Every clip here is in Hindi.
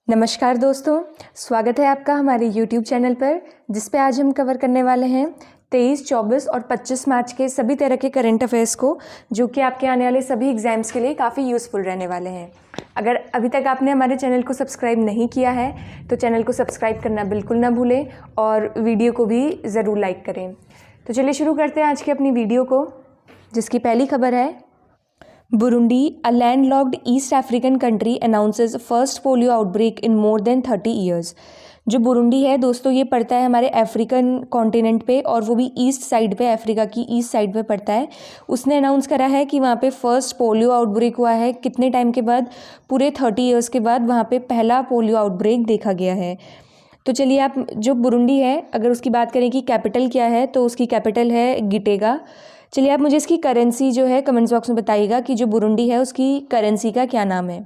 नमस्कार दोस्तों, स्वागत है आपका हमारे YouTube चैनल पर, जिस पे आज हम कवर करने वाले हैं 23, 24 और 25 मार्च के सभी तरह के करंट अफेयर्स को, जो कि आपके आने वाले सभी एग्जाम्स के लिए काफ़ी यूज़फुल रहने वाले हैं। अगर अभी तक आपने हमारे चैनल को सब्सक्राइब नहीं किया है तो चैनल को सब्सक्राइब करना बिल्कुल ना भूलें और वीडियो को भी ज़रूर लाइक करें। तो चलिए शुरू करते हैं आज की अपनी वीडियो को, जिसकी पहली खबर है Burundi, a landlocked East African country announces first polio outbreak in more than 30 years। जो बुरुंडी है दोस्तों, ये पड़ता है हमारे अफ्रीकन कॉन्टिनेंट पे और वो भी ईस्ट साइड पे, अफ्रीका की ईस्ट साइड पे पड़ता है। उसने अनाउंस करा है कि वहाँ पे फर्स्ट पोलियो आउटब्रेक हुआ है। कितने टाइम के बाद? पूरे 30 ईयर्स के बाद वहाँ पे पहला पोलियो आउटब्रेक देखा गया है। तो चलिए, आप जो बुरुंडी है, अगर उसकी बात करें कि कैपिटल क्या है, तो उसकी कैपिटल है गिटेगा। चलिए, आप मुझे इसकी करेंसी जो है कमेंट्स बॉक्स में बताइएगा कि जो बुरुंडी है उसकी करेंसी का क्या नाम है।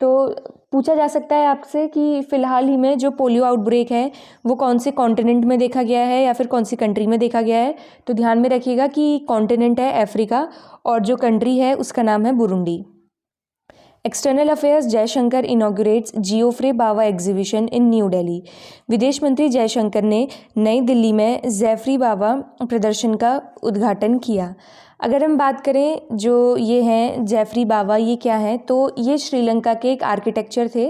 तो पूछा जा सकता है आपसे कि फ़िलहाल ही में जो पोलियो आउटब्रेक है वो कौन से कॉन्टिनेंट में देखा गया है या फिर कौन सी कंट्री में देखा गया है। तो ध्यान में रखिएगा कि कॉन्टिनेंट है अफ्रीका और जो कंट्री है उसका नाम है Burundi. External affairs Jaishankar inaugurates Geoffrey Bawa exhibition in New Delhi. विदेश मंत्री जयशंकर ने नई दिल्ली में जैफरी बावा प्रदर्शन का उद्घाटन किया। अगर हम बात करें जो ये हैं जैफरी बावा, ये क्या हैं? तो ये श्रीलंका के एक आर्किटेक्चर थे,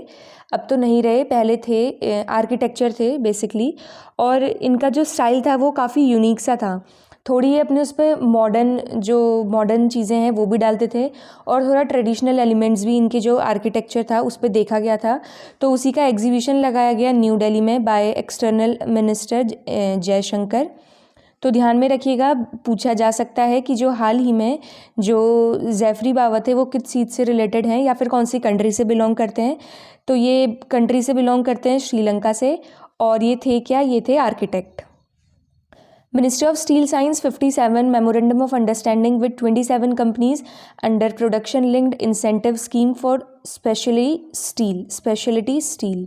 अब तो नहीं रहे, पहले थे, आर्किटेक्चर थे बेसिकली। और इनका जो स्टाइल था वो काफ़ी यूनिक सा था। थोड़ी ये अपने उस पर मॉडर्न चीज़ें हैं वो भी डालते थे और थोड़ा ट्रेडिशनल एलिमेंट्स भी इनके जो आर्किटेक्चर था उस पर देखा गया था। तो उसी का एग्जीबिशन लगाया गया न्यू दिल्ली में बाय एक्सटर्नल मिनिस्टर जयशंकर। तो ध्यान में रखिएगा, पूछा जा सकता है कि जो हाल ही में जो जैफरी बावा थे वो किस चीज़ से रिलेटेड हैं या फिर कौन सी कंट्री से बिलोंग करते हैं। तो ये कंट्री से बिलोंग करते हैं श्रीलंका से। और ये थे क्या? ये थे architect. Ministry of Steel signs 57 Memorandum of Understanding with 27 companies under Production Linked Incentive Scheme for Specialty Steel।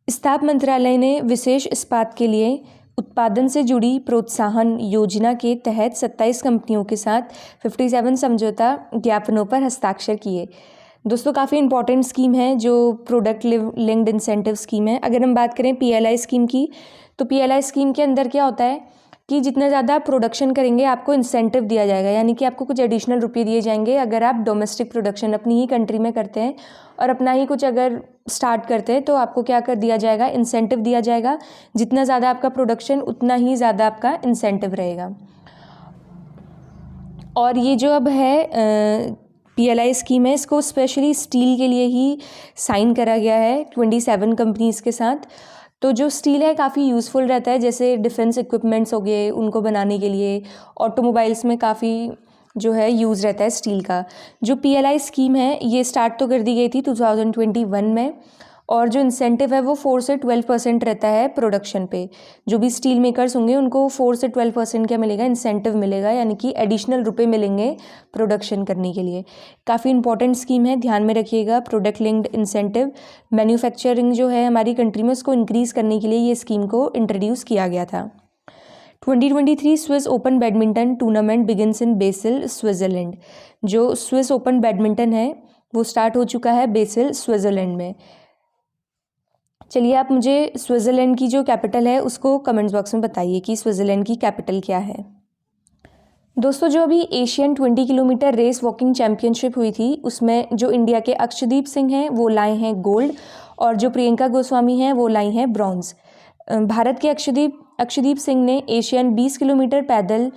इस्पात मंत्रालय ने विशेष इस्पात के लिए उत्पादन से जुड़ी प्रोत्साहन योजना के तहत 27 कंपनियों के साथ 57 समझौता ज्ञापनों पर हस्ताक्षर किए। दोस्तों, काफ़ी इंपॉर्टेंट स्कीम है जो प्रोडक्ट लिंक्ड इंसेंटिव स्कीम है। अगर हम बात करें पीएलआई स्कीम की, तो पीएलआई स्कीम के अंदर क्या होता है कि जितना ज़्यादा आप प्रोडक्शन करेंगे आपको इंसेंटिव दिया जाएगा, यानी कि आपको कुछ एडिशनल रुपये दिए जाएंगे अगर आप डोमेस्टिक प्रोडक्शन अपनी ही कंट्री में करते हैं और अपना ही कुछ अगर स्टार्ट करते हैं तो आपको क्या कर दिया जाएगा? इंसेंटिव दिया जाएगा। जितना ज़्यादा आपका प्रोडक्शन उतना ही ज़्यादा आपका इंसेंटिव रहेगा। और ये जो अब है पीएलआई स्कीम है, इसको स्पेशली स्टील के लिए ही साइन करा गया है 27 कंपनीज़ के साथ। तो जो स्टील है काफ़ी यूज़फुल रहता है, जैसे डिफेंस इक्विपमेंट्स हो गए उनको बनाने के लिए, ऑटोमोबाइल्स में काफ़ी जो है यूज़ रहता है स्टील का। जो पीएलआई स्कीम है ये स्टार्ट तो कर दी गई थी 2021 में, और जो इंसेंटिव है वो 4 से 12% रहता है प्रोडक्शन पे। जो भी स्टील मेकर्स होंगे उनको 4 से 12% क्या मिलेगा? इंसेंटिव मिलेगा, यानी कि एडिशनल रुपए मिलेंगे प्रोडक्शन करने के लिए। काफ़ी इंपॉर्टेंट स्कीम है, ध्यान में रखिएगा। प्रोडक्ट लिंक्ड इंसेंटिव, मैन्युफैक्चरिंग जो है हमारी कंट्री में उसको इंक्रीज़ करने के लिए ये स्कीम को इंट्रोड्यूस किया गया था। 2023 Swiss open badminton tournament begins in BECIL, Switzerland. जो स्विस ओपन बैडमिंटन है वो स्टार्ट हो चुका है बेसिल, स्विट्ज़रलैंड में। चलिए, आप मुझे स्विट्ज़रलैंड की जो कैपिटल है उसको कमेंट्स बॉक्स में बताइए कि स्विट्ज़रलैंड की कैपिटल क्या है। दोस्तों, जो अभी Asian 20 kilometre race walking championship हुई थी उसमें जो इंडिया के अक्षदीप सिंह हैं वो लाए हैं गोल्ड और जो प्रियंका गोस्वामी हैं वो लाई हैं ब्रॉन्ज। भारत के अक्षदीप सिंह ने एशियन 20 किलोमीटर पैदल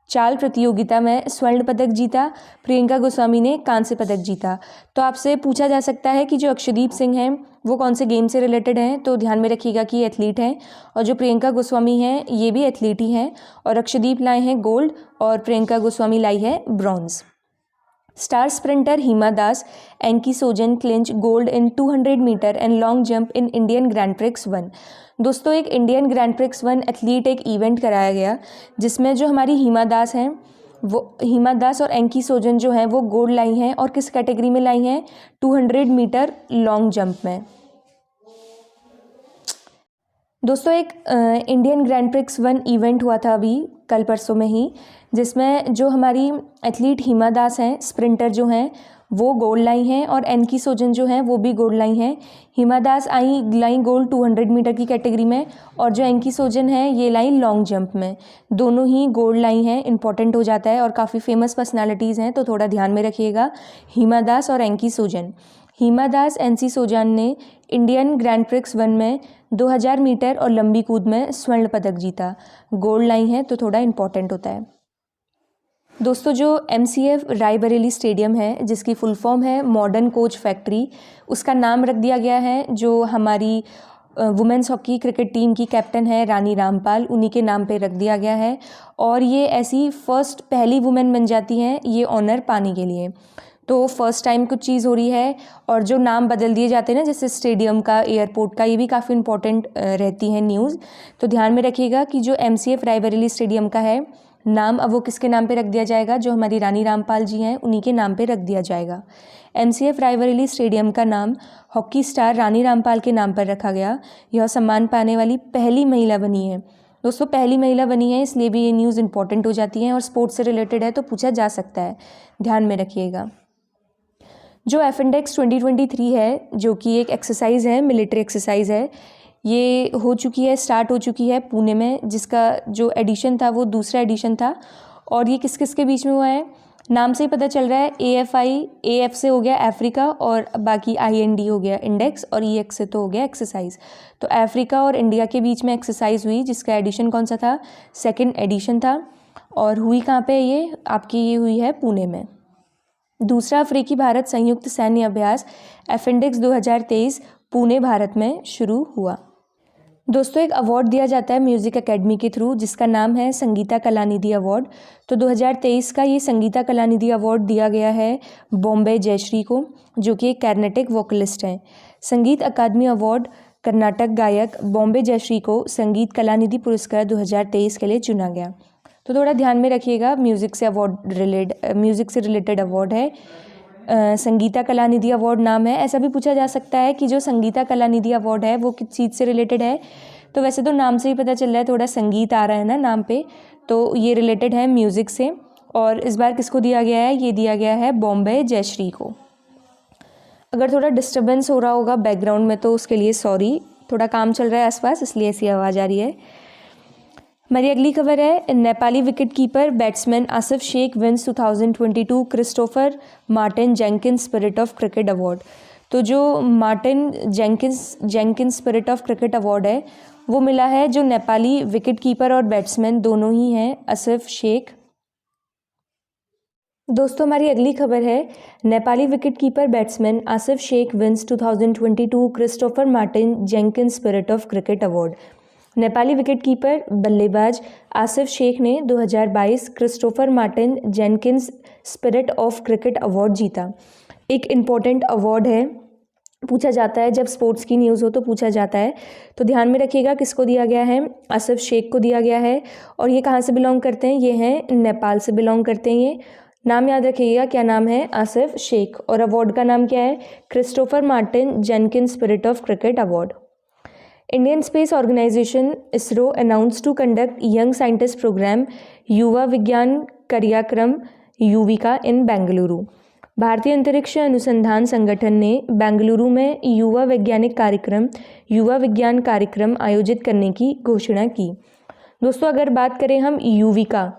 चाल प्रतियोगिता में स्वर्ण पदक जीता, प्रियंका गोस्वामी ने कांस्य पदक जीता। तो आपसे पूछा जा सकता है कि जो अक्षदीप सिंह हैं वो कौन से गेम से रिलेटेड हैं। तो ध्यान में रखिएगा कि एथलीट हैं, और जो प्रियंका गोस्वामी हैं ये भी एथलीट ही हैं। और अक्षदीप लाए हैं गोल्ड और प्रियंका गोस्वामी लाई है bronze. Star sprinter Hima Das Ancy Sojan clinch gold in 200 metre and long jump in Indian Grand Prix 1। दोस्तों, एक इंडियन ग्रैंड प्रिक्स 1 एथलीट एक इवेंट कराया गया जिसमें जो हमारी हिमा दास हैं वो हिमा दास और एंकी सोजन जो हैं वो गोल्ड लाई हैं। और किस कैटेगरी में लाई हैं? 200 मीटर लॉन्ग जंप में। दोस्तों, एक इंडियन ग्रैंड प्रिक्स 1 इवेंट हुआ था अभी कल परसों में ही, जिसमें जो हमारी एथलीट हिमा दास हैं, स्प्रिंटर जो हैं, वो गोल्ड लाई हैं और एनकी सोजन जो हैं वो भी गोल्ड लाई हैं। हिमा दास लाई गोल्ड 200 मीटर की कैटेगरी में, और जो एनकी सोजन है ये लाई लॉन्ग जंप में। दोनों ही गोल्ड लाई हैं, इंपॉर्टेंट हो जाता है और काफ़ी फेमस पर्सनालिटीज़ हैं, तो थोड़ा ध्यान में रखिएगा। हिमा दास और एनकी सोजन। हिमा दास एनसी सोजान ने इंडियन ग्रैंड प्रिक्स 1 में 2000 मीटर और लंबी कूद में स्वर्ण पदक जीता। गोल्ड लाई हैं तो थोड़ा इंपॉर्टेंट होता है। दोस्तों, जो MCF रायबरेली स्टेडियम है, जिसकी फुल फॉर्म है मॉडर्न कोच फैक्ट्री, उसका नाम रख दिया गया है जो हमारी वुमेंस हॉकी क्रिकेट टीम की कैप्टन है रानी रामपाल, उन्हीं के नाम पे रख दिया गया है। और ये ऐसी पहली वुमेन बन जाती हैं ये ऑनर पाने के लिए। तो फर्स्ट टाइम कुछ चीज़ हो रही है, और जो नाम बदल दिए जाते हैं ना, जैसे स्टेडियम का, एयरपोर्ट का, ये भी काफ़ी इंपॉर्टेंट रहती है न्यूज़। तो ध्यान में रखिएगा कि जो MCF रायबरेली स्टेडियम का है नाम, अब वो किसके नाम पे रख दिया जाएगा, जो हमारी रानी रामपाल जी हैं उन्हीं के नाम पे रख दिया जाएगा। MCF रायबरेली स्टेडियम का नाम हॉकी स्टार रानी रामपाल के नाम पर रखा गया। यह सम्मान पाने वाली पहली महिला बनी है। दोस्तों, पहली महिला बनी है, इसलिए भी ये न्यूज़ इंपॉर्टेंट हो जाती है और स्पोर्ट्स से रिलेटेड है तो पूछा जा सकता है, ध्यान में रखिएगा। जो एफिंडेक्स 2023 है, जो कि एक एक्सरसाइज है, मिलिट्री एक्सरसाइज है, ये हो चुकी है, स्टार्ट हो चुकी है पुणे में, जिसका जो एडिशन था वो दूसरा एडिशन था। और ये किस किस के बीच में हुआ है, नाम से ही पता चल रहा है। AF से हो गया अफ्रीका, और बाकी IND हो गया इंडेक्स, और EX से तो हो गया एक्सरसाइज। तो अफ्रीका और इंडिया के बीच में एक्सरसाइज हुई, जिसका एडिशन कौन सा था, सेकेंड एडिशन था। और हुई कहाँ पे, ये आपकी ये हुई है पुणे में। दूसरा अफ्रीकी भारत संयुक्त सैन्य अभ्यास एफिंडेक्स 2023 पुणे भारत में शुरू हुआ। दोस्तों, एक अवार्ड दिया जाता है म्यूज़िक एकेडमी के थ्रू, जिसका नाम है संगीता कलानिधि अवार्ड। तो 2023 का ये संगीता कलानिधि अवार्ड दिया गया है बॉम्बे जयश्री को, जो कि एक कार्नेटिक वोकलिस्ट हैं। संगीत अकादमी अवार्ड कर्नाटक गायक बॉम्बे जयश्री को संगीत कलानिधि पुरस्कार 2023 के लिए चुना गया। तो थोड़ा ध्यान में रखिएगा, म्यूज़िक से रिलेटेड अवार्ड है। संगीता कलानिधि अवार्ड नाम है। ऐसा भी पूछा जा सकता है कि जो संगीता कलानिधि अवार्ड है वो किस चीज़ से रिलेटेड है, तो वैसे तो नाम से ही पता चल रहा है, थोड़ा संगीत आ रहा है ना नाम पे, तो ये रिलेटेड है म्यूज़िक से। और इस बार किसको दिया गया है, ये दिया गया है बॉम्बे जयश्री को। अगर थोड़ा डिस्टर्बेंस हो रहा होगा बैकग्राउंड में तो उसके लिए सॉरी, थोड़ा काम चल रहा है आसपास, इसलिए ऐसी आवाज़ आ रही है। हमारी अगली खबर है, Nepali wicket keeper batsman Asif Sheikh wins 2022 Christopher Martin Jenkins spirit of cricket award. तो जो Martin Jenkins spirit of cricket award है वो मिला है जो नेपाली विकेट कीपर और बैट्समैन दोनों ही हैं, आसिफ शेख। दोस्तों, हमारी अगली खबर है, Nepali wicket keeper batsman Asif Sheikh wins 2022 Christopher Martin Jenkins spirit of cricket award. Nepali wicket keeper बल्लेबाज आसिफ शेख ने 2022 Christopher Martin Jenkins spirit of cricket award जीता। एक इम्पॉर्टेंट अवार्ड है, पूछा जाता है जब स्पोर्ट्स की न्यूज़ हो तो पूछा जाता है, तो ध्यान में रखिएगा किसको दिया गया है, आसिफ शेख को दिया गया है। और ये कहाँ से बिलोंग करते हैं, ये हैं नेपाल से बिलोंग करते हैं। ये नाम याद रखिएगा, क्या नाम है, आसिफ शेख। और अवार्ड का नाम क्या है, Christopher Martin Jenkins spirit of cricket award. Indian space organisation ISRO announce to conduct young scientist programme Yuva Vigyan कार्यक्रम युविका इन बेंगलुरु। भारतीय अंतरिक्ष अनुसंधान संगठन ने बेंगलुरु में युवा वैज्ञानिक कार्यक्रम युवा विज्ञान कार्यक्रम आयोजित करने की घोषणा की। दोस्तों, अगर बात करें हम युविका,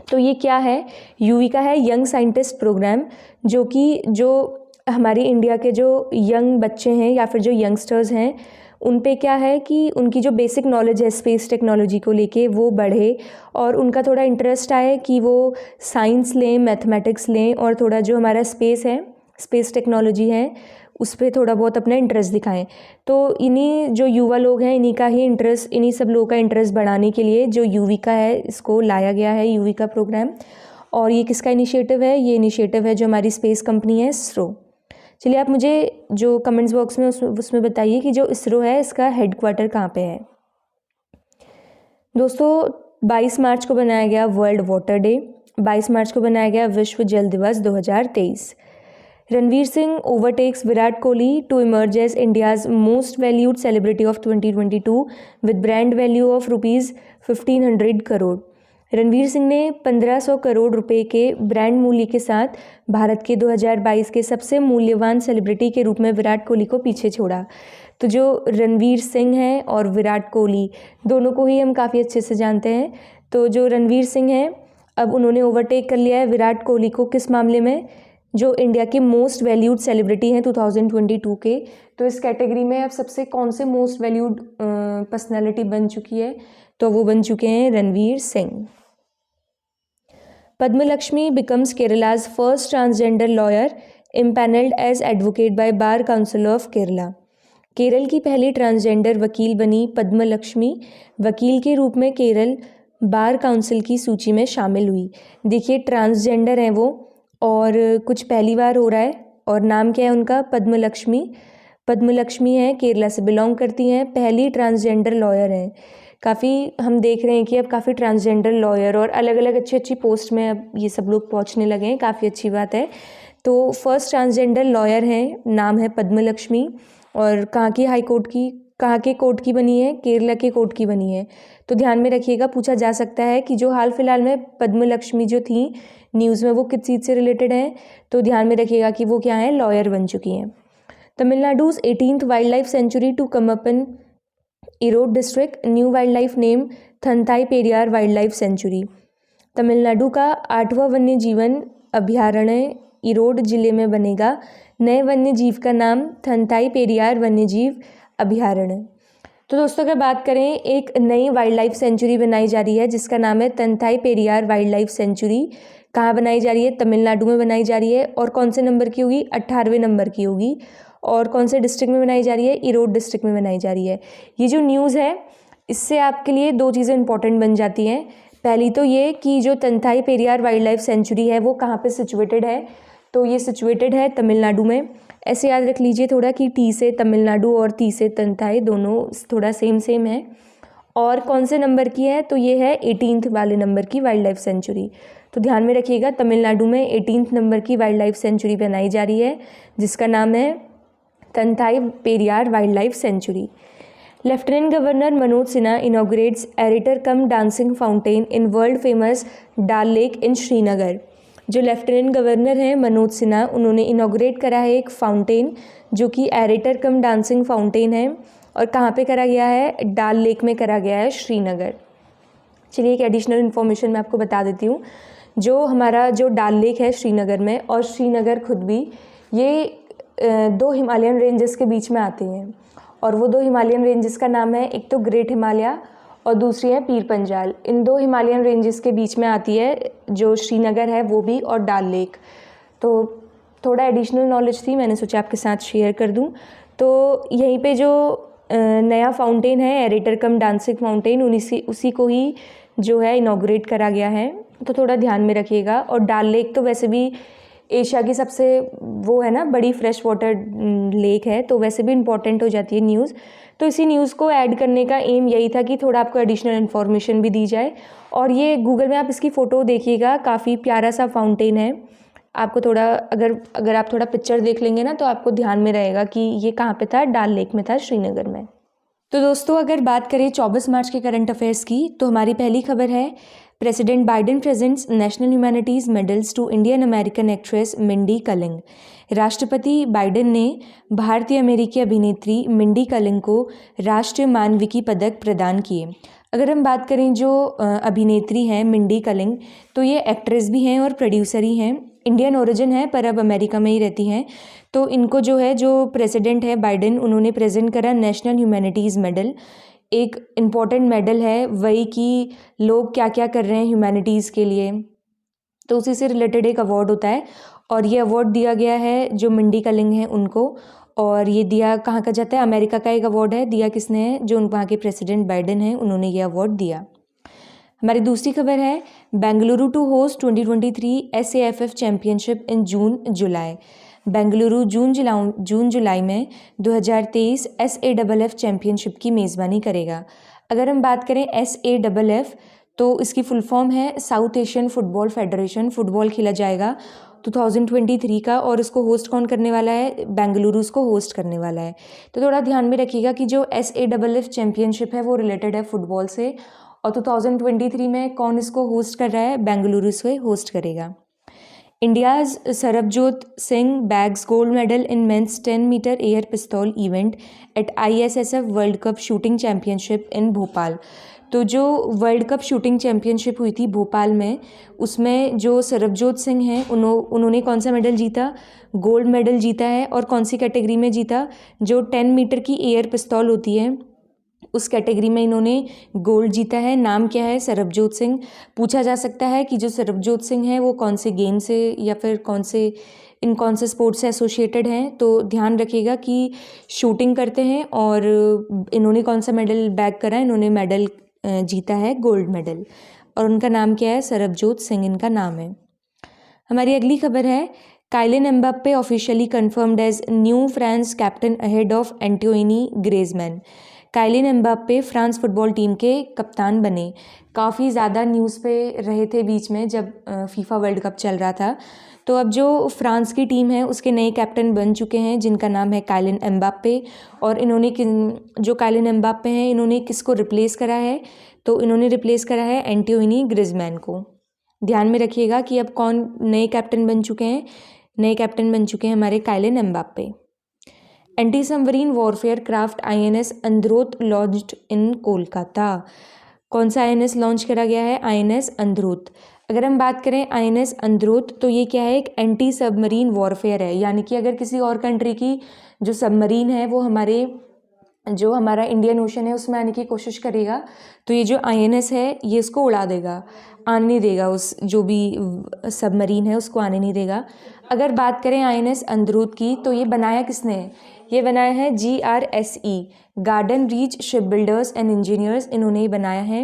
तो ये क्या है, युविका है यंग साइंटिस्ट प्रोग्राम, जो हमारी इंडिया के जो यंग बच्चे हैं या फिर जो यंगस्टर्स हैं उन पे क्या है कि उनकी जो बेसिक नॉलेज है स्पेस टेक्नोलॉजी को लेके वो बढ़े, और उनका थोड़ा इंटरेस्ट आए कि वो साइंस लें, मैथमेटिक्स लें, और थोड़ा जो हमारा स्पेस है, स्पेस टेक्नोलॉजी है, उस पर थोड़ा बहुत अपना इंटरेस्ट दिखाएं। तो इन्हीं जो युवा लोग हैं इन्हीं सब लोगों का इंटरेस्ट बढ़ाने के लिए जो युविका है इसको लाया गया है, युविका प्रोग्राम। और ये किसका इनिशिएटिव है, ये इनिशिएटिव है जो हमारी स्पेस कंपनी है इसरो। चलिए आप मुझे जो कमेंट्स बॉक्स में उसमें बताइए कि जो इसरो है इसका हेडक्वार्टर कहाँ पे है। दोस्तों, 22 मार्च को बनाया गया वर्ल्ड वाटर डे, 22 मार्च को बनाया गया विश्व जल दिवस 2023। Ranveer Singh overtakes Virat Kohli to emerge as India's most valued celebrity of 2022 with brand value of ₹1500 crore. Ranveer Singh ने 1500 करोड़ रुपए के ब्रांड मूल्य के साथ भारत के 2022 के सबसे मूल्यवान सेलिब्रिटी के रूप में विराट कोहली को पीछे छोड़ा। तो जो रणवीर सिंह हैं और विराट कोहली, दोनों को ही हम काफ़ी अच्छे से जानते हैं। तो जो रणवीर सिंह हैं, अब उन्होंने ओवरटेक कर लिया है विराट कोहली को किस मामले में, जो इंडिया के मोस्ट वैल्यूड सेलिब्रिटी हैं 2022 के। तो इस कैटेगरी में अब सबसे कौन से मोस्ट वैल्यूड पर्सनैलिटी बन चुकी है, तो वो बन चुके हैं Ranveer Singh. Padma Lakshmi becomes Kerala's first transgender lawyer impaneled as advocate by Bar Council of Kerala। Kerala की पहली ट्रांसजेंडर वकील बनी पद्मलक्ष्मी वकील के रूप में केरल बार काउंसिल की सूची में शामिल हुई। देखिए, ट्रांसजेंडर हैं वो और कुछ पहली बार हो रहा है, और नाम क्या है उनका, पद्मलक्ष्मी। पद्मलक्ष्मी हैं, केरला से बिलोंग करती हैं, पहली ट्रांसजेंडर लॉयर हैं। काफ़ी हम देख रहे हैं कि अब काफ़ी ट्रांसजेंडर लॉयर और अलग अलग अच्छी अच्छी पोस्ट में अब ये सब लोग पहुंचने लगे हैं, काफ़ी अच्छी बात है। तो फर्स्ट ट्रांसजेंडर लॉयर हैं, नाम है पद्मलक्ष्मी, और कहाँ की हाई कोर्ट की, कहाँ के कोर्ट की बनी है, केरला के कोर्ट की बनी है। तो ध्यान में रखिएगा, पूछा जा सकता है कि जो हाल फिलहाल में पद्मलक्ष्मी जो थी न्यूज़ में, वो किस चीज़ से रिलेटेड है। तो ध्यान में रखिएगा कि वो क्या है, लॉयर बन चुकी हैं। Tamil Nadu's 18th wild life sanctuary to come up in Erode district, new wild life name Thanthai Periyar wild life sanctuary. Tamil Nadu का 8वां वन्य जीवन अभ्यारण्य इरोड जिले में बनेगा। नए वन्य जीव का नाम थंथाई पेरियार वन्य जीव अभ्यारण्य। तो दोस्तों, अगर बात करें, एक नई वाइल्ड लाइफ सेंचुरी बनाई जा रही है जिसका नाम है Thanthai Periyar wild life century. कहाँ बनाई जा रही है, तमिलनाडु में बनाई जा रही है। और कौन से नंबर की होगी, 18वें नंबर की होगी। और कौन से डिस्ट्रिक्ट में बनाई जा रही है, इरोड डिस्ट्रिक्ट में बनाई जा रही है। ये जो न्यूज़ है, इससे आपके लिए दो चीज़ें इंपॉर्टेंट बन जाती हैं। पहली तो ये कि जो थंथाई पेरियार वाइल्ड लाइफ सेंचुरी है वो कहाँ पे सिचुएटेड है, तो ये सिचुएटेड है तमिलनाडु में। ऐसे याद रख लीजिए थोड़ा कि टी से तमिलनाडु और ती से थंथाई दोनों थोड़ा सेम है। और कौन से नंबर की है, तो ये है 18th वाले नंबर की वाइल्ड लाइफ सेंचुरी। तो ध्यान में रखिएगा, तमिलनाडु में 18th नंबर की वाइल्ड लाइफ सेंचुरी बनाई जा रही है जिसका नाम है Thanthai Periyar wild life sanctuary. Lieutenant governor Manoj Sinha inaugurates aerator cum dancing fountain in world famous Dal lake in Srinagar. जो लेफ्टिनेंट गवर्नर हैं मनोज सिन्हा, उन्होंने इनॉग्रेट करा है एक फाउंटेन जो कि एरेटर कम डांसिंग फाउंटेन है, और कहाँ पे करा गया है, डाल लेक में करा गया है, श्रीनगर। चलिए, एक एडिशनल इन्फॉर्मेशन मैं आपको बता देती हूँ। जो हमारा जो डाल लेक है श्रीनगर में, और श्रीनगर खुद भी, ये दो हिमालयन रेंजेस के बीच में आते हैं। और वो दो हिमालयन रेंजेस का नाम है, एक तो ग्रेट हिमालय और दूसरी है पीर पंजाल। इन दो हिमालयन रेंजेस के बीच में आती है जो श्रीनगर है वो भी, और डाल लेक। तो थोड़ा एडिशनल नॉलेज थी, मैंने सोचा आपके साथ शेयर कर दूं। तो यहीं पे जो नया फाउंटेन है, एरेटर कम डांसिंग फाउंटेन, उसी को ही जो है इनॉग्रेट करा गया है। तो थोड़ा ध्यान में रखिएगा। और डाल लेक तो वैसे भी एशिया की सबसे वो है ना, बड़ी फ्रेश वाटर लेक है, तो वैसे भी इम्पॉर्टेंट हो जाती है न्यूज़। तो इसी न्यूज़ को ऐड करने का एम यही था कि थोड़ा आपको एडिशनल इन्फॉर्मेशन भी दी जाए। और ये गूगल में आप इसकी फ़ोटो देखिएगा, काफ़ी प्यारा सा फाउंटेन है। आपको थोड़ा अगर आप थोड़ा पिक्चर देख लेंगे ना, तो आपको ध्यान में रहेगा कि ये कहाँ पे था, डाल लेक में था, श्रीनगर में। तो दोस्तों, अगर बात करें 24 मार्च के करंट अफेयर्स की, तो हमारी पहली खबर है, president Biden presents national humanities medals to Indian American actress Mindy Kaling. राष्ट्रपति बाइडेन ने भारतीय अमेरिकी अभिनेत्री मिंडी कलिंग को राष्ट्रीय मानविकी पदक प्रदान किए। अगर हम बात करें जो अभिनेत्री हैं मिंडी कलिंग, तो ये एक्ट्रेस भी हैं और प्रोड्यूसर ही हैं। इंडियन ओरिजिन है पर अब अमेरिका में ही रहती हैं। तो इनको जो है, जो प्रेसिडेंट है बाइडेन, उन्होंने प्रेजेंट करा नेशनल ह्यूमैनिटीज़ मेडल। एक इम्पॉर्टेंट मेडल है वही कि लोग क्या क्या कर रहे हैं ह्यूमैनिटीज़ के लिए, तो उसी से रिलेटेड एक अवार्ड होता है। और ये अवार्ड दिया गया है जो मिंडी कलिंग हैं उनको। और ये दिया कहाँ का जाता है, अमेरिका का एक अवार्ड है। दिया किसने है, जो वहाँ के प्रेसिडेंट बाइडेन हैं, उन्होंने ये अवार्ड दिया। हमारी दूसरी खबर है, Bengaluru to host 2023 SAFF championship in June July. Bengaluru जून जुलाई में 2023 SAFF चैम्पियनशिप की मेज़बानी करेगा। अगर हम बात करें SAFF, तो इसकी फुल फॉर्म है south Asian football federation. Football खेला जाएगा 2023 का, और इसको होस्ट कौन करने वाला है, बेंगलुरु इसको होस्ट करने वाला है। तो थोड़ा ध्यान में रखिएगा कि जो SAFF चैम्पियनशिप है वो रिलेटेड है फुटबॉल से, और 2023 में कौन इसको होस्ट कर रहा है? बेंगलुरु से होस्ट करेगा। India's Sarabjot Singh bags gold medal in men's 10 metre air pistol event at ISSF world cup shooting championship in Bhopal. तो जो वर्ल्ड कप शूटिंग चैम्पियनशिप हुई थी भोपाल में, उसमें जो सरबजोत सिंह हैं उन्होंने कौन सा मेडल जीता? गोल्ड मेडल जीता है। और कौन सी कैटेगरी में जीता? जो 10 मीटर की एयर पिस्तौल होती है उस कैटेगरी में इन्होंने गोल्ड जीता है। नाम क्या है? सरबजोत सिंह। पूछा जा सकता है कि जो सरबजोत सिंह है वो कौन से गेम से या फिर कौन से स्पोर्ट्स से एसोसिएटेड हैं। तो ध्यान रखिएगा कि शूटिंग करते हैं और इन्होंने कौन सा मेडल बैग करा है? इन्होंने मेडल जीता है गोल्ड मेडल। और उनका नाम क्या है? सरबजोत सिंह इनका नाम है। हमारी अगली खबर है, Kylian Mbappe officially confirmed as new France captain ahead of Antoine Griezmann. Kylian Mbappe France football team के कप्तान बने। काफ़ी ज़्यादा न्यूज़ पे रहे थे बीच में जब फीफा वर्ल्ड कप चल रहा था। तो अब जो फ्रांस की टीम है उसके नए कैप्टन बन चुके हैं जिनका नाम है काइलिन एम्बाप्पे। और इन्होंने जो काइलिन एम्बाप्पे हैं इन्होंने किसको रिप्लेस करा है? तो इन्होंने रिप्लेस करा है एंटोनी ग्रीजमैन को। ध्यान में रखिएगा कि अब कौन नए कैप्टन बन चुके हैं? नए कैप्टन बन चुके हैं हमारे Kaelin Mbappe. Anti submarine warfare craft INS Androth launched in Kolkata. कौन सा INS लॉन्च करा गया है? INS अंद्रोथ। अगर हम बात करें INS अंद्रोथ तो ये क्या है? एक एंटी सबमरीन वॉरफेयर है। यानी कि अगर किसी और कंट्री की जो सबमरीन है वो हमारा इंडियन ओशन है उसमें आने की कोशिश करेगा तो ये जो INS है ये उसको उड़ा देगा, आने नहीं देगा, उस जो भी सबमरीन है उसको आने नहीं देगा। अगर बात करें INS अंद्रोथ की तो ये बनाया किसने है? ये बनाया है GRSE Garden Reach Ship Builders and engineers, इन्होंने ही बनाया है।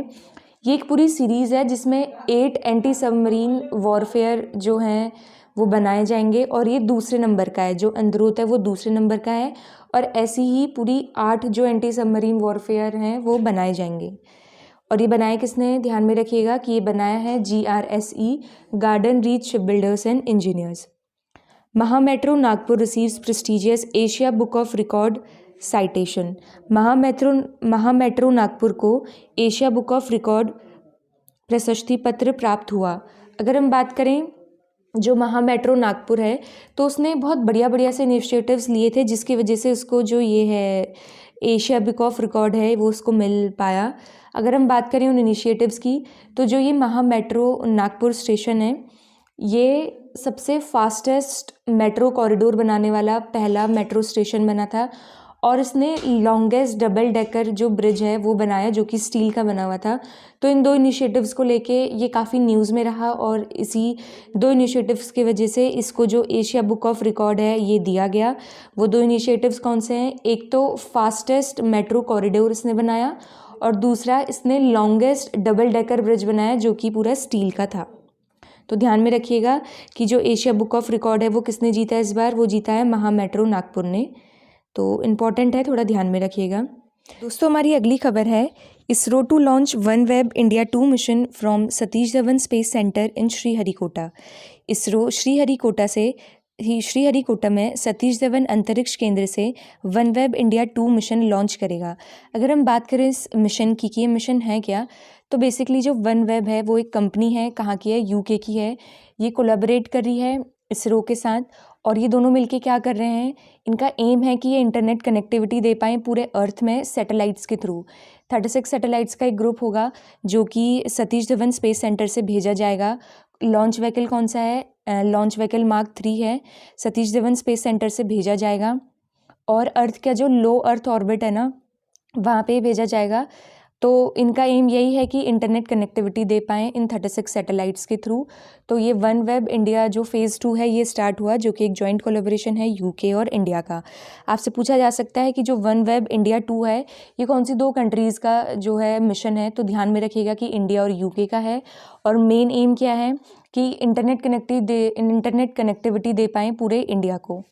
ये एक पूरी सीरीज़ है जिसमें 8 एंटी सबमरीन वॉरफेयर जो हैं वो बनाए जाएंगे और ये दूसरे नंबर का है। जो अंद्रोथ है वो दूसरे नंबर का है और ऐसी ही पूरी 8 जो एंटी सबमरीन वॉरफेयर हैं वो बनाए जाएंगे। और ये बनाया किसने? ध्यान में रखिएगा कि ये बनाया है GRSE Garden Reach Ship Builders and Engineers. MahaMetro Nagpur receives prestigious Asia Book of Records citation. MahaMetro Nagpur को एशिया बुक ऑफ रिकॉर्ड प्रशस्ति पत्र प्राप्त हुआ। अगर हम बात करें जो महामेट्रो नागपुर है तो उसने बहुत बढ़िया से इनिशिएटिव्स लिए थे जिसकी वजह से उसको जो ये है एशिया बुक ऑफ रिकॉर्ड है वो उसको मिल पाया। अगर हम बात करें उन इनिशिएटिव्स की तो जो ये महामेट्रो नागपुर स्टेशन है ये सबसे फास्टेस्ट मेट्रो कॉरिडोर बनाने वाला पहला मेट्रो स्टेशन बना था और इसने लॉन्गेस्ट डबल डेकर जो ब्रिज है वो बनाया जो कि स्टील का बना हुआ था। तो इन 2 इनिशिएटिव्स को लेके ये काफ़ी न्यूज़ में रहा और इसी 2 इनिशिएटिव्स की वजह से इसको जो एशिया बुक ऑफ रिकॉर्ड है ये दिया गया। वो 2 इनिशिएटिव्स कौन से हैं? एक तो फास्टेस्ट मेट्रो कॉरिडोर इसने बनाया और दूसरा इसने लॉन्गेस्ट डबल डेकर ब्रिज बनाया जो कि पूरा स्टील का था। तो ध्यान में रखिएगा कि जो एशिया बुक ऑफ रिकॉर्ड है वो किसने जीता है इस बार? वो जीता है महामेट्रो नागपुर ने। तो इम्पॉर्टेंट है, थोड़ा ध्यान में रखिएगा। दोस्तों हमारी अगली खबर है, ISRO to launch OneWeb India 2 mission from Satish Dhawan space centre in Sriharikota. ISRO Sriharikota में सतीश धवन अंतरिक्ष केंद्र से OneWeb India 2 मिशन लॉन्च करेगा। अगर हम बात करें इस मिशन की कि ये मिशन है क्या, तो बेसिकली जो OneWeb है वो एक कंपनी है, कहाँ की है? UK की है। ये कोलैबोरेट कर रही है इसरो के साथ और ये दोनों मिलके क्या कर रहे हैं? इनका एम है कि ये इंटरनेट कनेक्टिविटी दे पाएँ पूरे अर्थ में सैटेलाइट्स के थ्रू। 36 सैटेलाइट्स का एक ग्रुप होगा जो कि सतीश धवन स्पेस सेंटर से भेजा जाएगा। लॉन्च व्हीकल कौन सा है? लॉन्च व्हीकल मार्क 3 है, सतीश धवन स्पेस सेंटर से भेजा जाएगा और अर्थ का जो लो अर्थ ऑर्बिट है ना वहाँ पे भेजा जाएगा। तो इनका एम यही है कि इंटरनेट कनेक्टिविटी दे पाएँ इन 36 सैटेलाइट्स के थ्रू। तो ये OneWeb इंडिया जो फेज़ 2 है ये स्टार्ट हुआ जो कि एक जॉइंट कोलैबोरेशन है UK और इंडिया का। आपसे पूछा जा सकता है कि जो OneWeb इंडिया 2 है ये कौन सी 2 कंट्रीज़ का जो है मिशन है? तो ध्यान में रखिएगा कि इंडिया और UK का है और मेन एम क्या है कि इंटरनेट कनेक्टिविटी दे पाएँ पूरे इंडिया को।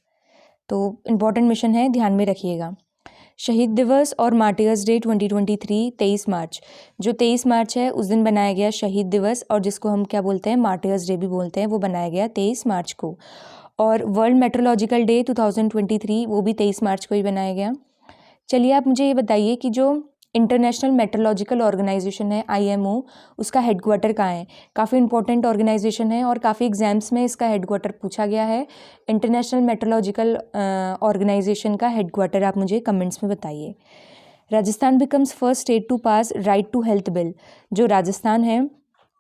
तो इम्पॉर्टेंट मिशन है, ध्यान में रखिएगा। शहीद दिवस और मार्टियर्स डे 2023 23 मार्च। जो 23 मार्च है उस दिन बनाया गया शहीद दिवस और जिसको हम क्या बोलते हैं? मार्टियर्स डे भी बोलते हैं, वो बनाया गया 23 मार्च को। और वर्ल्ड मेट्रोलॉजिकल डे 2023 वो भी 23 मार्च को ही बनाया गया। चलिए आप मुझे ये बताइए कि जो इंटरनेशनल मेट्रोलॉजिकल ऑर्गेनाइजेशन है IMO, उसका हेडक्वार्टर कहाँ है? काफ़ी इंपॉर्टेंट ऑर्गेनाइजेशन है और काफ़ी एग्जाम्स में इसका हेडक्वार्टर पूछा गया है। इंटरनेशनल मेट्रोलॉजिकल ऑर्गेनाइजेशन का हेडक्वार्टर आप मुझे कमेंट्स में बताइए। Rajasthan becomes first state to pass right to health bill. जो राजस्थान है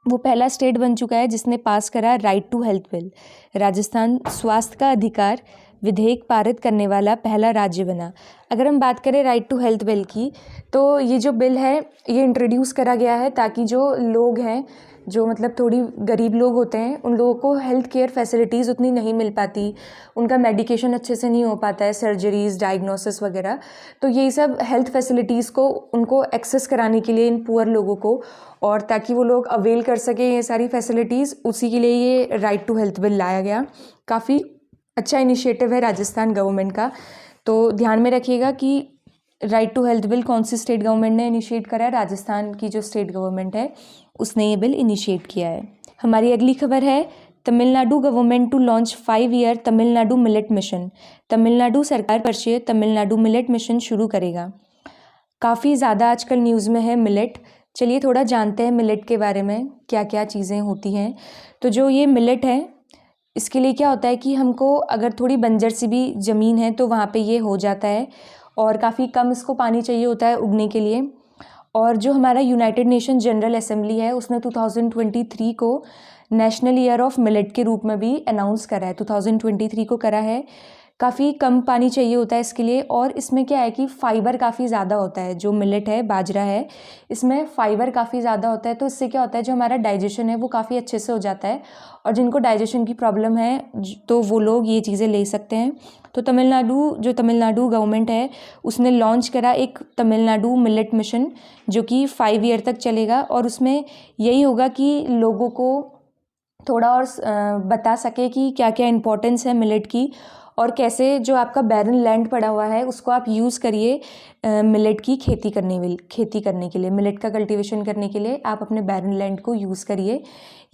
वो पहला स्टेट बन चुका है जिसने पास करा right to health bill. Rajasthan स्वास्थ्य का अधिकार विधेयक पारित करने वाला पहला राज्य बना। अगर हम बात करें राइट टू हेल्थ बिल की, तो ये जो बिल है ये इंट्रोड्यूस करा गया है ताकि जो लोग हैं, जो मतलब थोड़ी गरीब लोग होते हैं, उन लोगों को हेल्थ केयर फैसिलिटीज़ उतनी नहीं मिल पाती, उनका मेडिकेशन अच्छे से नहीं हो पाता है, सर्जरीज, डायग्नोसिस वगैरह। तो यही सब हेल्थ फैसिलिटीज़ को उनको एक्सेस कराने के लिए इन पुअर लोगों को, और ताकि वो लोग अवेल कर सकें ये सारी फैसिलिटीज़, उसी के लिए ये राइट टू हेल्थ बिल लाया गया। काफ़ी अच्छा इनिशिएटिव है राजस्थान गवर्नमेंट का। तो ध्यान में रखिएगा कि राइट टू हेल्थ बिल कौन सी स्टेट गवर्नमेंट ने इनिशिएट करा है? राजस्थान की जो स्टेट गवर्नमेंट है उसने ये बिल इनिशिएट किया है। हमारी अगली खबर है Tamil Nadu government to launch 5 year Tamil Nadu millet mission. Tamil Nadu सरकार वर्षीय तमिलनाडु मिलेट मिशन शुरू करेगा। काफ़ी ज़्यादा आजकल न्यूज़ में है मिलेट। चलिए थोड़ा जानते हैं मिलेट के बारे में, क्या क्या चीज़ें होती हैं। तो जो ये मिलेट है, इसके लिए क्या होता है कि हमको अगर थोड़ी बंजर सी भी ज़मीन है तो वहाँ पे ये हो जाता है, और काफ़ी कम इसको पानी चाहिए होता है उगने के लिए। और जो हमारा यूनाइटेड नेशन जनरल असेंबली है उसने 2023 को नेशनल ईयर ऑफ मिलेट के रूप में भी अनाउंस करा है। 2023 को करा है। काफ़ी कम पानी चाहिए होता है इसके लिए, और इसमें क्या है कि फ़ाइबर काफ़ी ज़्यादा होता है। जो मिलेट है, बाजरा है, इसमें फ़ाइबर काफ़ी ज़्यादा होता है। तो इससे क्या होता है, जो हमारा डाइजेशन है वो काफ़ी अच्छे से हो जाता है, और जिनको डाइजेशन की प्रॉब्लम है तो वो लोग ये चीज़ें ले सकते हैं। तो तमिलनाडु गवर्नमेंट है उसने लॉन्च करा एक तमिलनाडु मिलेट मिशन, जो कि 5 ईयर तक चलेगा, और उसमें यही होगा कि लोगों को थोड़ा और बता सके कि क्या क्या इम्पोर्टेंस है मिलेट की, और कैसे जो आपका बैरन लैंड पड़ा हुआ है उसको आप यूज़ करिए मिलेट की खेती करने के लिए, मिलेट का कल्टीवेशन करने के लिए आप अपने बैरन लैंड को यूज़ करिए।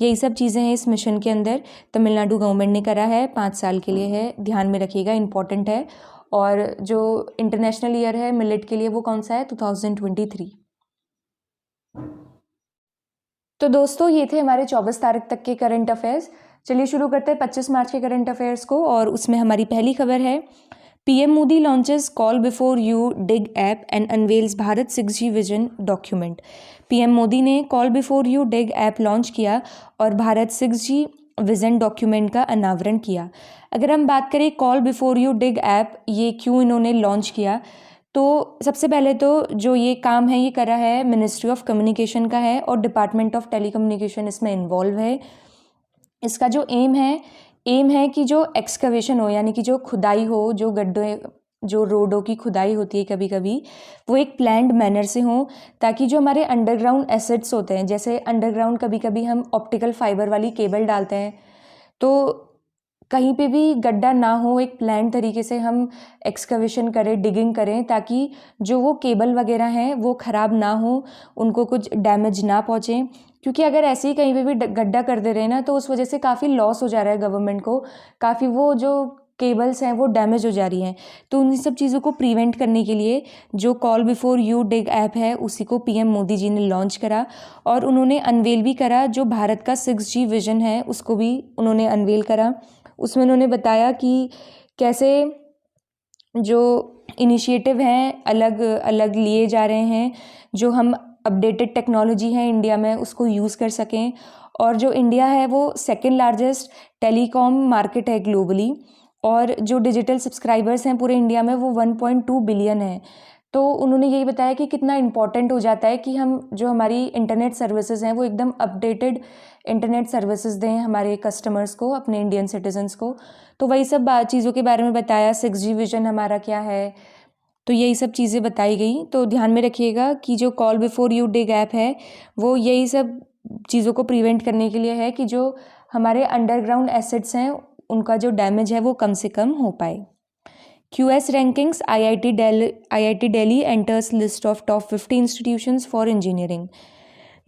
यही सब चीज़ें हैं इस मिशन के अंदर। तमिलनाडु गवर्नमेंट ने करा है, 5 साल के लिए है, ध्यान में रखिएगा, इंपॉर्टेंट है। और जो इंटरनेशनल ईयर है मिलेट के लिए वो कौन सा है? 2023। तो दोस्तों ये थे हमारे 24 तारीख तक के करंट अफेयर्स। चलिए शुरू करते हैं 25 मार्च के करंट अफेयर्स को, और उसमें हमारी पहली खबर है PM Modi launches call before you dig app and unveils Bharat 6G vision document. PM Modi ने call before you dig app launch किया और भारत 6G विजन डॉक्यूमेंट का अनावरण किया। अगर हम बात करें call before you dig app, ये क्यों इन्होंने लॉन्च किया, तो सबसे पहले तो जो ये काम है ये करा है मिनिस्ट्री ऑफ कम्युनिकेशन का है, और डिपार्टमेंट ऑफ टेलीकम्युनिकेशन इसमें इन्वॉल्व है। इसका जो एम है कि जो एक्सकवेशन हो, यानी कि जो खुदाई हो, जो गड्ढे, जो रोडों की खुदाई होती है कभी कभी, वो एक प्लान्ड मैनर से हो, ताकि जो हमारे अंडरग्राउंड एसेट्स होते हैं, जैसे अंडरग्राउंड कभी कभी हम ऑप्टिकल फाइबर वाली केबल डालते हैं, तो कहीं पे भी गड्ढा ना हो, एक प्लान तरीके से हम एक्सकवेशन करें, डिगिंग करें, ताकि जो वो केबल वगैरह हैं वो ख़राब ना हो, उनको कुछ डैमेज ना पहुँचे। क्योंकि अगर ऐसे ही कहीं पे भी गड्ढा कर दे रहे हैं ना, तो उस वजह से काफ़ी लॉस हो जा रहा है गवर्नमेंट को, काफ़ी वो जो केबल्स हैं वो डैमेज हो जा रही हैं। तो उन सब चीज़ों को प्रिवेंट करने के लिए जो call before you dig app है उसी को PM मोदी जी ने लॉन्च करा, और उन्होंने अनवेल भी करा। जो भारत का 6G विजन है उसको भी उन्होंने अनवेल करा। उसमें उन्होंने बताया कि कैसे जो इनिशिएटिव हैं अलग अलग लिए जा रहे हैं, जो हम अपडेटेड टेक्नोलॉजी है इंडिया में उसको यूज़ कर सकें। और जो इंडिया है वो सेकंड लार्जेस्ट टेलीकॉम मार्केट है ग्लोबली, और जो डिजिटल सब्सक्राइबर्स हैं पूरे इंडिया में वो 1.2 बिलियन है। तो उन्होंने यही बताया कि कितना इम्पॉर्टेंट हो जाता है कि हम जो हमारी इंटरनेट सर्विसेज हैं वो एकदम अपडेटेड इंटरनेट सर्विसेज दें हमारे कस्टमर्स को, अपने इंडियन सिटीजन्स को। तो वही सब चीज़ों के बारे में बताया, 6G विजन हमारा क्या है, तो यही सब चीज़ें बताई गई। तो ध्यान में रखिएगा कि जो call before you dig app है वो यही सब चीज़ों को प्रिवेंट करने के लिए है कि जो हमारे अंडरग्राउंड एसेट्स हैं उनका जो डैमेज है वो कम से कम हो पाए। QS rankings, IIT Delhi enters list of top 50 institutions for engineering.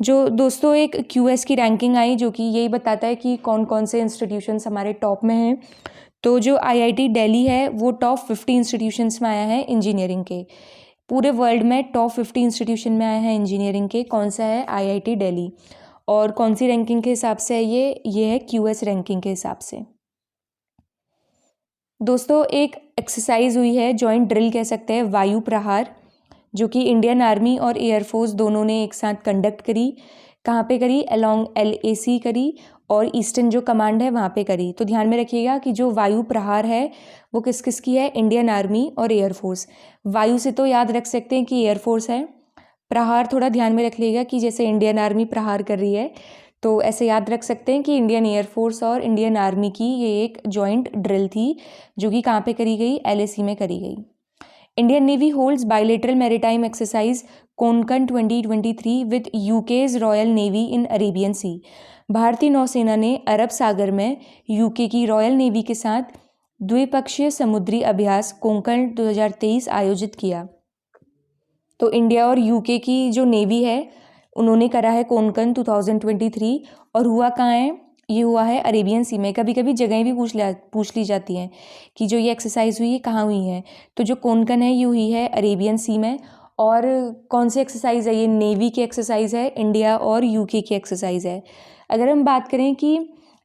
जो दोस्तों एक QS की रैंकिंग आई जो कि यही बताता है कि कौन कौन से इंस्टीट्यूशंस हमारे टॉप में हैं। तो जो IIT दिल्ली है वो टॉप 50 इंस्टीट्यूशंस में आया है इंजीनियरिंग के। पूरे वर्ल्ड में टॉप 50 इंस्टीट्यूशन में आया है इंजीनियरिंग के, कौन सा है? IIT दिल्ली। और कौन सी रैंकिंग के हिसाब से है ये है QS रैंकिंग के हिसाब से। दोस्तों एक एक्सरसाइज हुई है, जॉइंट ड्रिल कह सकते हैं, वायु प्रहार, जो कि इंडियन आर्मी और एयरफोर्स दोनों ने एक साथ कंडक्ट करी। कहाँ पे करी? अलोंग LAC करी, और ईस्टर्न जो कमांड है वहाँ पे करी। तो ध्यान में रखिएगा कि जो वायु प्रहार है वो किस किस की है? इंडियन आर्मी और एयरफोर्स। वायु से तो याद रख सकते हैं कि एयरफोर्स है, प्रहार थोड़ा ध्यान में रख लीजिएगा कि जैसे इंडियन आर्मी प्रहार कर रही है, तो ऐसे याद रख सकते हैं कि इंडियन एयरफोर्स और इंडियन आर्मी की ये एक जॉइंट ड्रिल थी, जो कि कहाँ पे करी गई? LAC में करी गई। Indian Navy holds bilateral maritime exercise Konkan 2023 with UK's Royal Navy in Arabian Sea. भारतीय नौसेना ने अरब सागर में UK की रॉयल नेवी के साथ द्विपक्षीय समुद्री अभ्यास कोंकण 2023 आयोजित किया। तो इंडिया और UK की जो नेवी है उन्होंने करा है कोंकण 2023, और हुआ कहाँ है? ये हुआ है अरेबियन सी में। कभी कभी जगहें भी पूछ ली जाती हैं कि जो ये एक्सरसाइज हुई है कहाँ हुई है, तो जो कोंकण है ये हुई है अरेबियन सी में। और कौन सी एक्सरसाइज है? ये नेवी की एक्सरसाइज है, इंडिया और UK की एक्सरसाइज है। अगर हम बात करें कि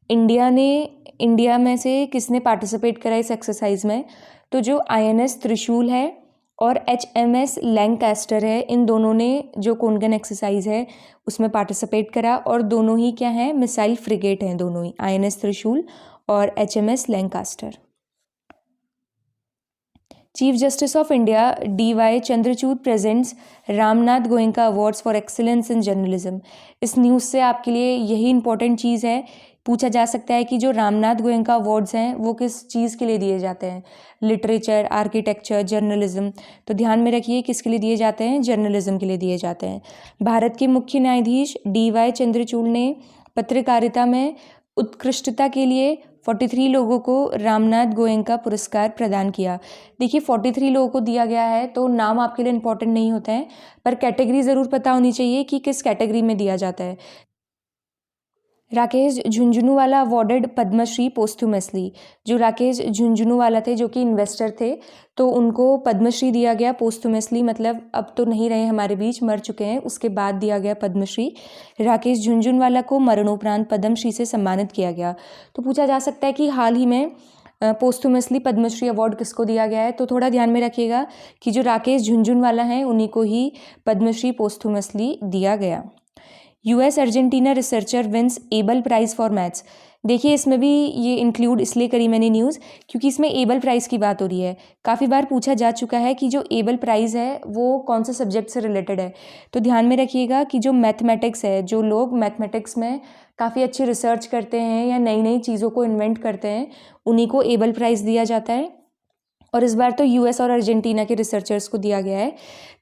इंडिया में से किसने पार्टिसिपेट करा इस एक्सरसाइज में, तो जो INS त्रिशूल है और HMS लैंकास्टर है, इन दोनों ने जो कोंकण एक्सरसाइज है उसमें पार्टिसिपेट करा। और दोनों ही क्या हैं? मिसाइल फ्रिगेट हैं दोनों ही, INS त्रिशूल और HMS Lancaster. Chief justice of India DY Chandrachud presents Ramnath Goenka awards for excellence in journalism. इस न्यूज़ से आपके लिए यही इंपॉर्टेंट चीज़ है, पूछा जा सकता है कि जो रामनाथ गोयनका अवार्ड्स हैं वो किस चीज़ के लिए दिए जाते हैं? Literature, architecture, journalism. तो ध्यान में रखिए किसके लिए दिए जाते हैं? जर्नलिज्म के लिए दिए जाते हैं। भारत के मुख्य न्यायाधीश DY चंद्रचूड़ ने पत्रकारिता में उत्कृष्टता के लिए 43 लोगों को रामनाथ गोयनका पुरस्कार प्रदान किया। देखिए 43 लोगों को दिया गया है, तो नाम आपके लिए इंपॉर्टेंट नहीं होते हैं, पर कैटेगरी ज़रूर पता होनी चाहिए कि किस कैटेगरी में दिया जाता है। राकेश झुंझुनूवाला अवॉर्डेड पद्मश्री पोस्थुमसली। जो राकेश झुंझुनूवाला थे जो कि इन्वेस्टर थे, तो उनको पद्मश्री दिया गया पोस्थुमसली, मतलब अब तो नहीं रहे हमारे बीच, मर चुके हैं, उसके बाद दिया गया पद्मश्री। राकेश झुंझुनवाला को मरणोपरांत पद्मश्री से सम्मानित किया गया। तो पूछा जा सकता है कि हाल ही में पोस्थुमसली पद्मश्री अवार्ड किसको दिया गया है, तो थोड़ा ध्यान में रखिएगा कि जो राकेश झुंझुनवाला हैं उन्हीं को ही पद्मश्री पोस्थुमसली दिया गया। US Argentina researcher wins Abel prize for maths. देखिए इसमें भी ये इंक्लूड इसलिए करी मैंने न्यूज़ क्योंकि इसमें एबल प्राइज़ की बात हो रही है। काफ़ी बार पूछा जा चुका है कि जो एबल प्राइज़ है वो कौन से सब्जेक्ट से रिलेटेड है। तो ध्यान में रखिएगा कि जो मैथमेटिक्स है, जो लोग मैथमेटिक्स में काफ़ी अच्छी रिसर्च करते हैं या नई नई चीज़ों को इन्वेंट करते हैं, उन्हीं को एबल प्राइज़ दिया जाता है। और इस बार तो US और अर्जेंटीना के रिसर्चर्स को दिया गया है।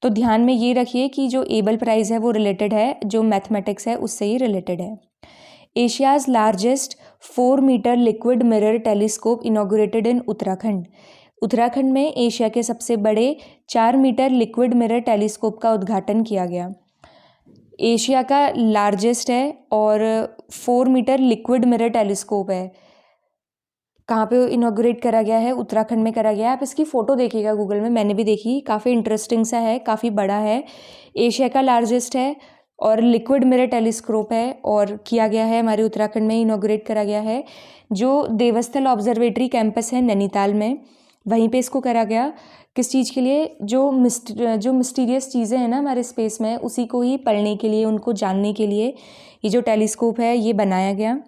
तो ध्यान में ये रखिए कि जो एबल प्राइज़ है वो रिलेटेड है, जो मैथमेटिक्स है उससे ही रिलेटेड है। Asia's largest 4 metre liquid mirror telescope inaugurated in Uttarakhand. Uttarakhand में एशिया के सबसे बड़े 4 मीटर लिक्विड मिरर टेलीस्कोप का उद्घाटन किया गया। एशिया का लार्जेस्ट है और 4 मीटर लिक्विड मिरर टेलीस्कोप है। कहाँ पे इनॉग्रेट करा गया है? उत्तराखंड में करा गया है। आप इसकी फ़ोटो देखिएगा गूगल में, मैंने भी देखी, काफ़ी इंटरेस्टिंग सा है, काफ़ी बड़ा है, एशिया का लार्जेस्ट है और लिक्विड मिरर टेलीस्कोप है, और किया गया है हमारे उत्तराखंड में, इनॉग्रेट करा गया है। जो देवस्थल ऑब्जर्वेटरी कैंपस है नैनीताल में, वहीं पे इसको करा गया। किस चीज़ के लिए? जो मिस्टीरियस चीज़ें हैं ना हमारे स्पेस में, उसी को ही पढ़ने के लिए, उनको जानने के लिए ये जो टेलीस्कोप है ये बनाया गया।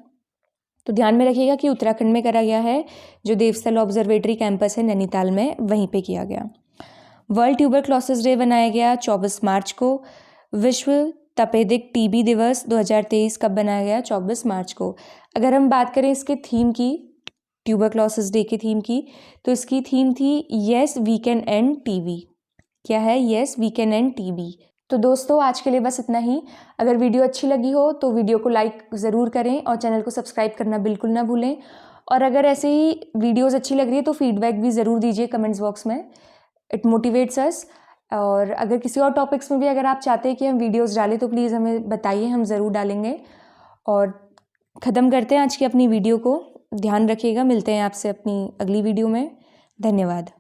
तो ध्यान में रखिएगा कि उत्तराखंड में करा गया है, जो देवस्थल ऑब्जर्वेटरी कैंपस है नैनीताल में, वहीं पे किया गया। वर्ल्ड ट्यूबरक्लोसिस डे बनाया गया 24 मार्च को। विश्व तपेदिक TB दिवस 2023 कब बनाया गया? 24 मार्च को। अगर हम बात करें इसके थीम की, ट्यूबरक्लोसिस डे की थीम की, तो इसकी थीम थी yes we can end TB। क्या है? Yes we can end TB। तो दोस्तों आज के लिए बस इतना ही। अगर वीडियो अच्छी लगी हो तो वीडियो को लाइक ज़रूर करें और चैनल को सब्सक्राइब करना बिल्कुल ना भूलें। और अगर ऐसे ही वीडियोस अच्छी लग रही है तो फीडबैक भी ज़रूर दीजिए कमेंट्स बॉक्स में, इट मोटिवेट्स अस। और अगर किसी और टॉपिक्स में भी अगर आप चाहते हैं कि हम वीडियोज़ डालें तो प्लीज़ हमें बताइए, हम ज़रूर डालेंगे। और ख़त्म करते हैं आज की अपनी वीडियो को। ध्यान रखिएगा, मिलते हैं आपसे अपनी अगली वीडियो में। धन्यवाद।